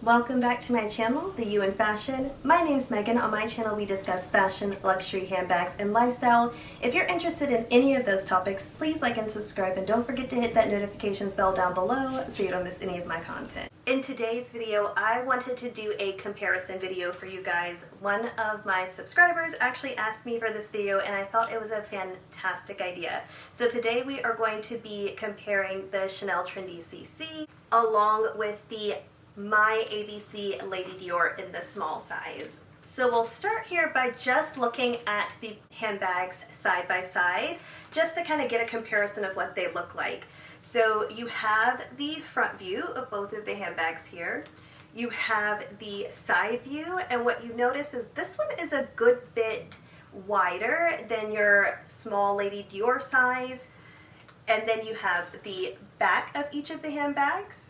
Welcome back to my channel, The You in Fashion. My name's Megan. On my channel we discuss fashion, luxury, handbags, and lifestyle. If you're interested in any of those topics, please like and subscribe, and don't forget to hit that notifications bell down below so you don't miss any of my content. In today's video, I wanted to do a comparison video for you guys. One of my subscribers actually asked me for this video and I thought it was a fantastic idea. So today we are going to be comparing the Chanel Trendy CC along with the My ABC Lady Dior in the small size. So we'll start here by just looking at the handbags side by side, just to kind of get a comparison of what they look like. So you have the front view of both of the handbags here. You have the side view, and what you notice is this one is a good bit wider than your Small Lady Dior size. And then you have the back of each of the handbags.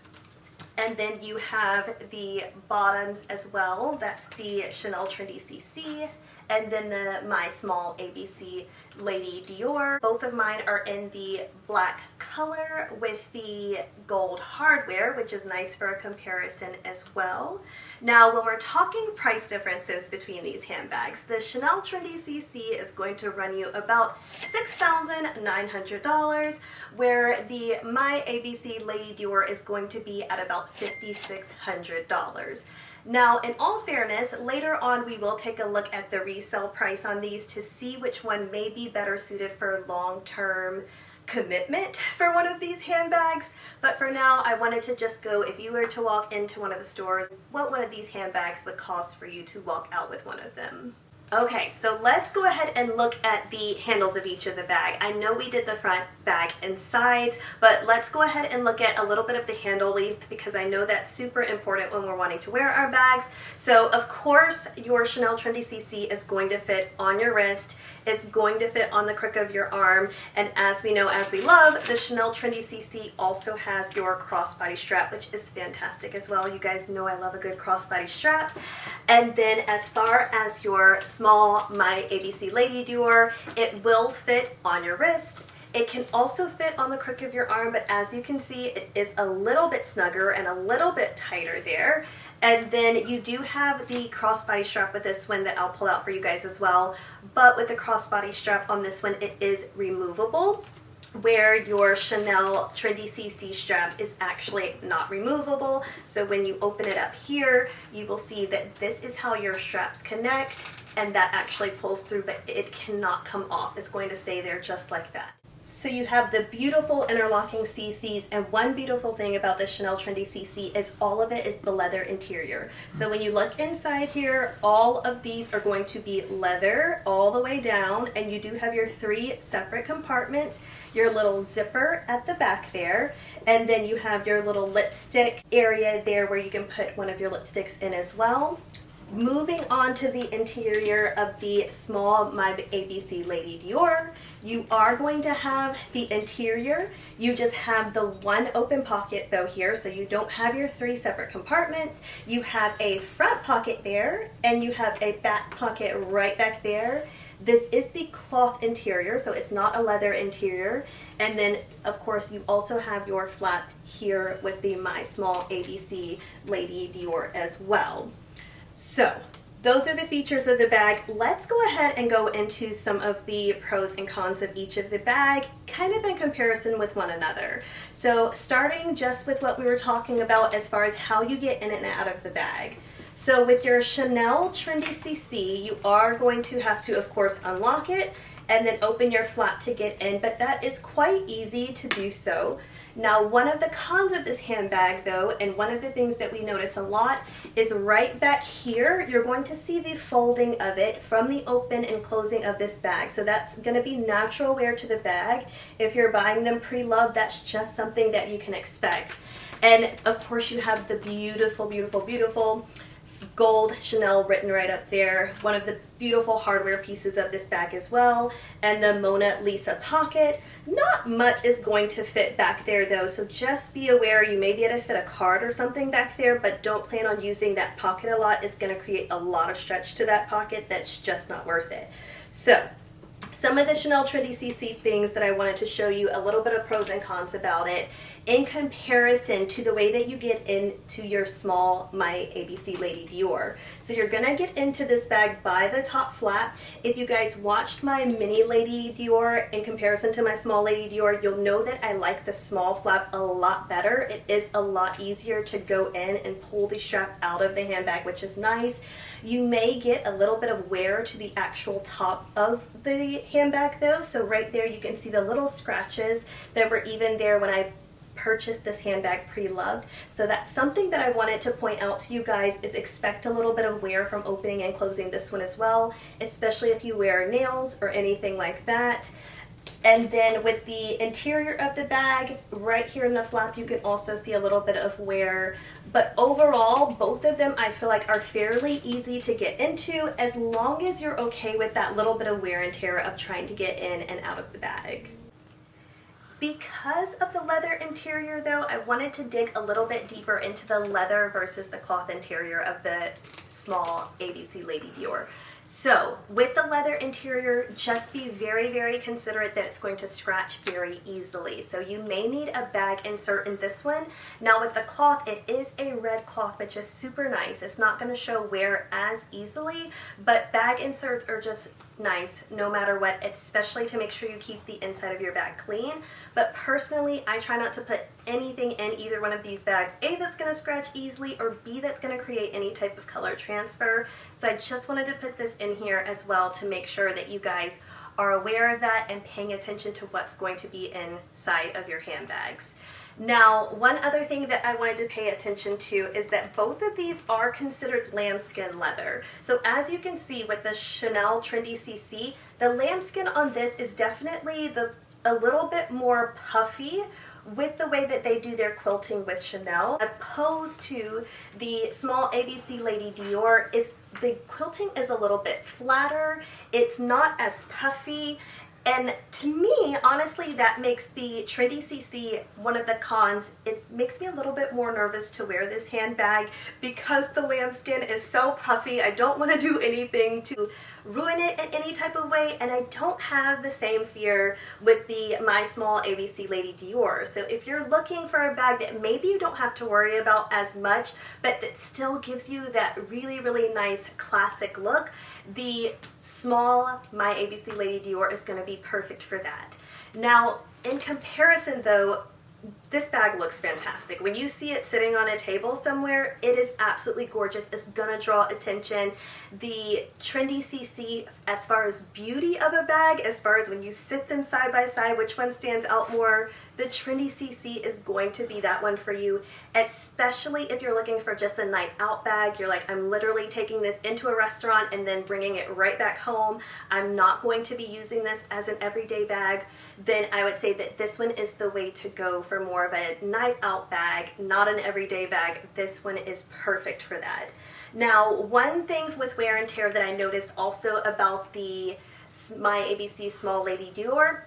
And then you have the bottoms as well. That's the Chanel Trendy CC. And then the My Small ABC Lady Dior. Both of mine are in the black color with the gold hardware, which is nice for a comparison as well. Now, when we're talking price differences between these handbags, the Chanel Trendy CC is going to run you about $6,900, where the My ABC Lady Dior is going to be at about $5,600. Now, in all fairness, later on we will take a look at the resale price on these to see which one may be better suited for long-term commitment for one of these handbags. But for now, I wanted to just go, if you were to walk into one of the stores, what one of these handbags would cost for you to walk out with one of them. Okay, so let's go ahead and look at the handles of each of the bag. I know we did the front, back, and sides, but let's go ahead and look at a little bit of the handle length because I know that's super important when we're wanting to wear our bags. So of course, your Chanel Trendy CC is going to fit on your wrist. It's going to fit on the crook of your arm, and as we know, as we love, the Chanel Trendy CC also has your crossbody strap, which is fantastic as well. You guys know I love a good crossbody strap. And then as far as your small My ABC Lady Dior, it will fit on your wrist. It can also fit on the crook of your arm, but as you can see, it is a little bit snugger and a little bit tighter there. And then you do have the crossbody strap with this one that I'll pull out for you guys as well. But with the crossbody strap on this one, it is removable, where your Chanel Trendy CC strap is actually not removable. So when you open it up here, you will see that this is how your straps connect, and that actually pulls through, but it cannot come off. It's going to stay there just like that. So you have the beautiful interlocking CCs, and one beautiful thing about the Chanel Trendy CC is all of it is the leather interior. So when you look inside here, all of these are going to be leather all the way down, and you do have your 3 separate compartments, your little zipper at the back there, and then you have your little lipstick area there where you can put one of your lipsticks in as well. Moving on to the interior of the small My ABC Lady Dior, you are going to have the interior. You just have the one open pocket though here, so you don't have your 3 separate compartments. You have a front pocket there, and you have a back pocket right back there. This is the cloth interior, so it's not a leather interior. And then, of course, you also have your flap here with the My Small ABC Lady Dior as well. So those are the features of the bag. Let's go ahead and go into some of the pros and cons of each of the bag, kind of in comparison with one another. So starting just with what we were talking about as far as how you get in and out of the bag. So with your Chanel Trendy CC, you are going to have to, of course, unlock it and then open your flap to get in, but that is quite easy to do so. Now, one of the cons of this handbag though, and one of the things that we notice a lot, is right back here, you're going to see the folding of it from the open and closing of this bag. So that's going to be natural wear to the bag. If you're buying them pre-loved, that's just something that you can expect. And of course you have the beautiful, beautiful, beautiful gold Chanel written right up there, one of the beautiful hardware pieces of this bag as well, and the Mona Lisa pocket. Not much is going to fit back there though, so just be aware you may be able to fit a card or something back there, but don't plan on using that pocket a lot. It's going to create a lot of stretch to that pocket that's just not worth it. So some of the Chanel Trendy CC things that I wanted to show you, a little bit of pros and cons about it, in comparison to the way that you get into your small My ABC Lady Dior. So you're gonna get into this bag by the top flap. If you guys watched my mini Lady Dior in comparison to my small Lady Dior, you'll know that I like the small flap a lot better. It is a lot easier to go in and pull the strap out of the handbag, which is nice. You may get a little bit of wear to the actual top of the handbag though. So right there you can see the little scratches that were even there when I purchased this handbag pre-loved. So that's something that I wanted to point out to you guys, is expect a little bit of wear from opening and closing this one as well, especially if you wear nails or anything like that. And then with the interior of the bag, right here in the flap, you can also see a little bit of wear. But overall, both of them I feel like are fairly easy to get into, as long as you're okay with that little bit of wear and tear of trying to get in and out of the bag. Because of the leather interior though, I wanted to dig a little bit deeper into the leather versus the cloth interior of the small ABC Lady Dior. So with the leather interior, just be very, very considerate that it's going to scratch very easily. So you may need a bag insert in this one. Now with the cloth, it is a red cloth, which is super nice. It's not going to show wear as easily, but bag inserts are just nice no matter what, especially to make sure you keep the inside of your bag clean. But personally, I try not to put anything in either one of these bags, A, that's going to scratch easily, or B, that's going to create any type of color transfer. So I just wanted to put this in here as well to make sure that you guys are aware of that and paying attention to what's going to be inside of your handbags. Now, one other thing that I wanted to pay attention to is that both of these are considered lambskin leather. So as you can see with the Chanel Trendy CC, the lambskin on this is definitely a little bit more puffy with the way that they do their quilting with Chanel, opposed to the small ABC Lady Dior. The quilting is a little bit flatter, it's not as puffy. And to me, honestly, that makes the Trendy CC one of the cons. It makes me a little bit more nervous to wear this handbag because the lambskin is so puffy. I don't want to do anything to ruin it in any type of way, and I don't have the same fear with the My Small ABC Lady Dior. So if you're looking for a bag that maybe you don't have to worry about as much, but that still gives you that really, really nice classic look, the small My ABC Lady Dior is going to be perfect for that. Now, in comparison though, this bag looks fantastic. When you see it sitting on a table somewhere, it is absolutely gorgeous. It's gonna draw attention. The Trendy CC, as far as beauty of a bag, as far as when you sit them side by side, which one stands out more, the Trendy CC is going to be that one for you, especially if you're looking for just a night out bag. You're like, I'm literally taking this into a restaurant and then bringing it right back home. I'm not going to be using this as an everyday bag. Then I would say that this one is the way to go for more of a night out bag, not an everyday bag. This one is perfect for that. Now, one thing with wear and tear that I noticed also about the My ABC Small Lady Dior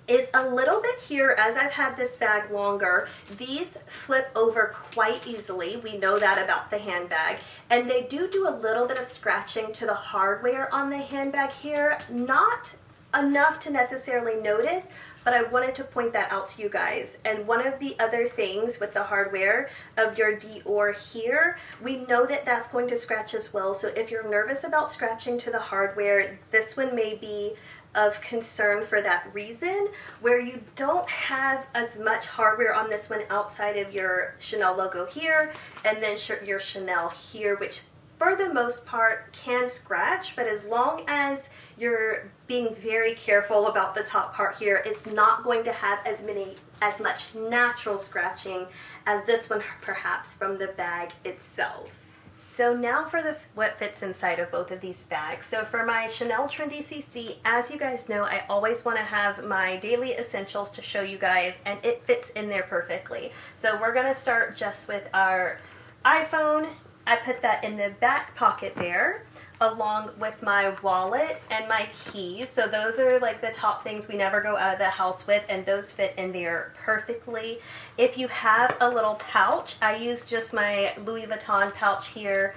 is a little bit here. As I've had this bag longer, these flip over quite easily. We know that about the handbag, and they do a little bit of scratching to the hardware on the handbag here. Not enough to necessarily notice, but I wanted to point that out to you guys. And one of the other things with the hardware of your Dior here, we know that that's going to scratch as well. So if you're nervous about scratching to the hardware, this one may be of concern for that reason, where you don't have as much hardware on this one outside of your Chanel logo here, and then your Chanel here, which for the most part can scratch, but as long as you're being very careful about the top part here, it's not going to have as much natural scratching as this one perhaps from the bag itself. So now for what fits inside of both of these bags. So for my Chanel Trendy CC, as you guys know, I always want to have my daily essentials to show you guys, and it fits in there perfectly. So we're going to start just with our iPhone. I put that in the back pocket there, along with my wallet and my keys. So those are like the top things we never go out of the house with, and those fit in there perfectly. If you have a little pouch, I use just my Louis Vuitton pouch here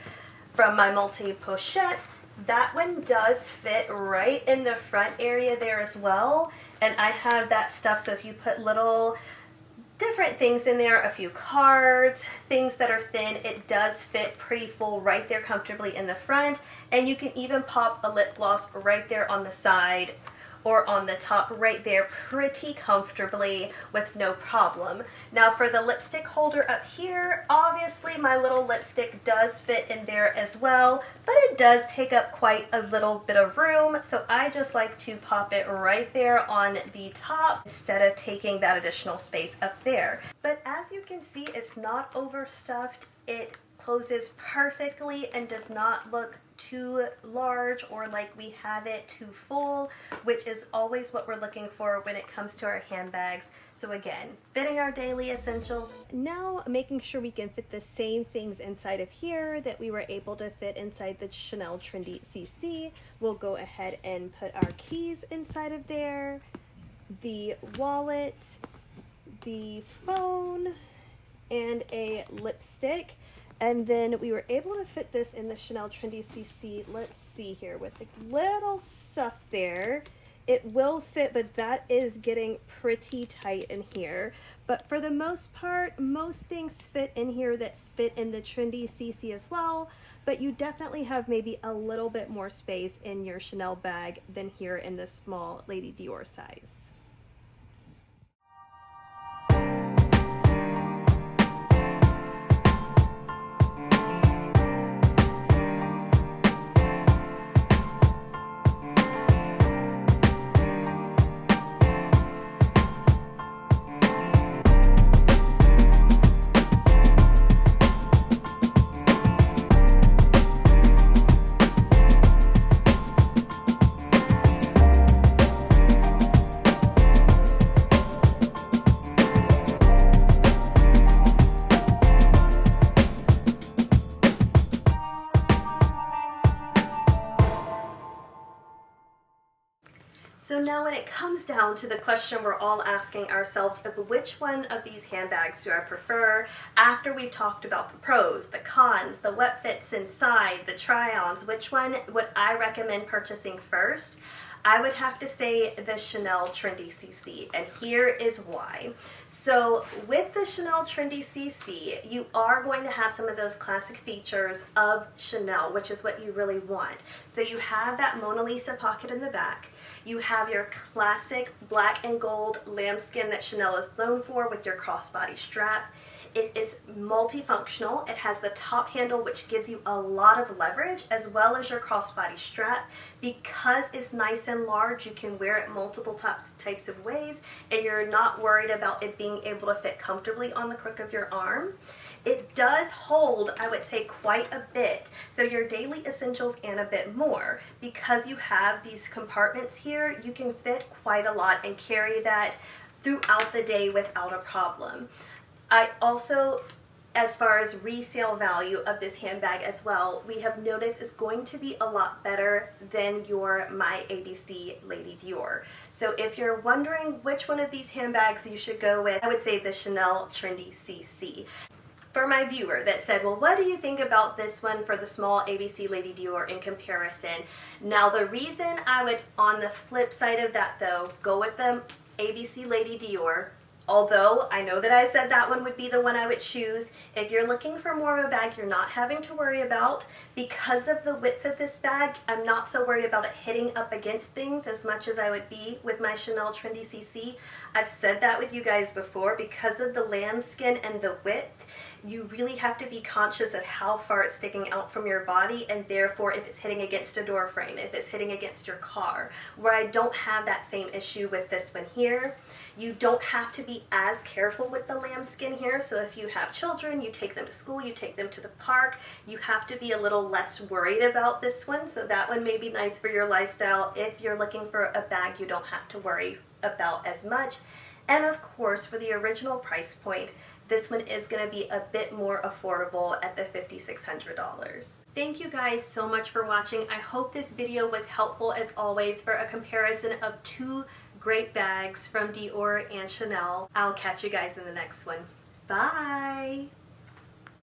from my multi-pochette. That one does fit right in the front area there as well, and I have that stuff, so if you put little different things in there, a few cards, things that are thin. It does fit pretty full right there comfortably in the front, and you can even pop a lip gloss right there on the side or on the top right there pretty comfortably with no problem. Now for the lipstick holder up here, obviously my little lipstick does fit in there as well, but it does take up quite a little bit of room, so I just like to pop it right there on the top instead of taking that additional space up there. But as you can see, it's not overstuffed. It closes perfectly and does not look too large or like we have it too full, which is always what we're looking for when it comes to our handbags. So again, fitting our daily essentials. Now making sure we can fit the same things inside of here that we were able to fit inside the Chanel Trendy CC. We'll go ahead and put our keys inside of there, the wallet, the phone, and a lipstick. And then we were able to fit this in the Chanel Trendy CC. Let's see here with the little stuff there. It will fit, but that is getting pretty tight in here. But for the most part, most things fit in here that fit in the Trendy CC as well. But you definitely have maybe a little bit more space in your Chanel bag than here in the Small Lady Dior size. So now when it comes down to the question we're all asking ourselves of which one of these handbags do I prefer, after we've talked about the pros, the cons, the what fits inside, the try-ons, which one would I recommend purchasing first? I would have to say the Chanel Trendy CC, and here is why. So with the Chanel Trendy CC, you are going to have some of those classic features of Chanel, which is what you really want. So you have that Mona Lisa pocket in the back. You have your classic black and gold lambskin that Chanel is known for with your crossbody strap. It is multifunctional. It has the top handle, which gives you a lot of leverage, as well as your crossbody strap. Because it's nice and large, you can wear it multiple types of ways, and you're not worried about it being able to fit comfortably on the crook of your arm. It does hold, I would say, quite a bit. So your daily essentials and a bit more. Because you have these compartments here, you can fit quite a lot and carry that throughout the day without a problem. I also, as far as resale value of this handbag as well, we have noticed is going to be a lot better than your My ABC Lady Dior. So if you're wondering which one of these handbags you should go with, I would say the Chanel Trendy CC. For my viewer that said, well, what do you think about this one for the Small ABC Lady Dior in comparison? Now the reason I would, on the flip side of that though, go with the ABC Lady Dior, although I know that I said that one would be the one I would choose, if you're looking for more of a bag you're not having to worry about, because of the width of this bag, I'm not so worried about it hitting up against things as much as I would be with my Chanel Trendy CC. I've said that with you guys before, because of the lambskin and the width, you really have to be conscious of how far it's sticking out from your body, and therefore if it's hitting against a door frame, if it's hitting against your car, where I don't have that same issue with this one here. You don't have to be as careful with the lambskin here, so if you have children, you take them to school, you take them to the park, you have to be a little less worried about this one, so that one may be nice for your lifestyle if you're looking for a bag you don't have to worry about as much. And of course, for the original price point, this one is going to be a bit more affordable at the $5,600. Thank you guys so much for watching. I hope this video was helpful as always for a comparison of two great bags from Dior and Chanel. I'll catch you guys in the next one. Bye!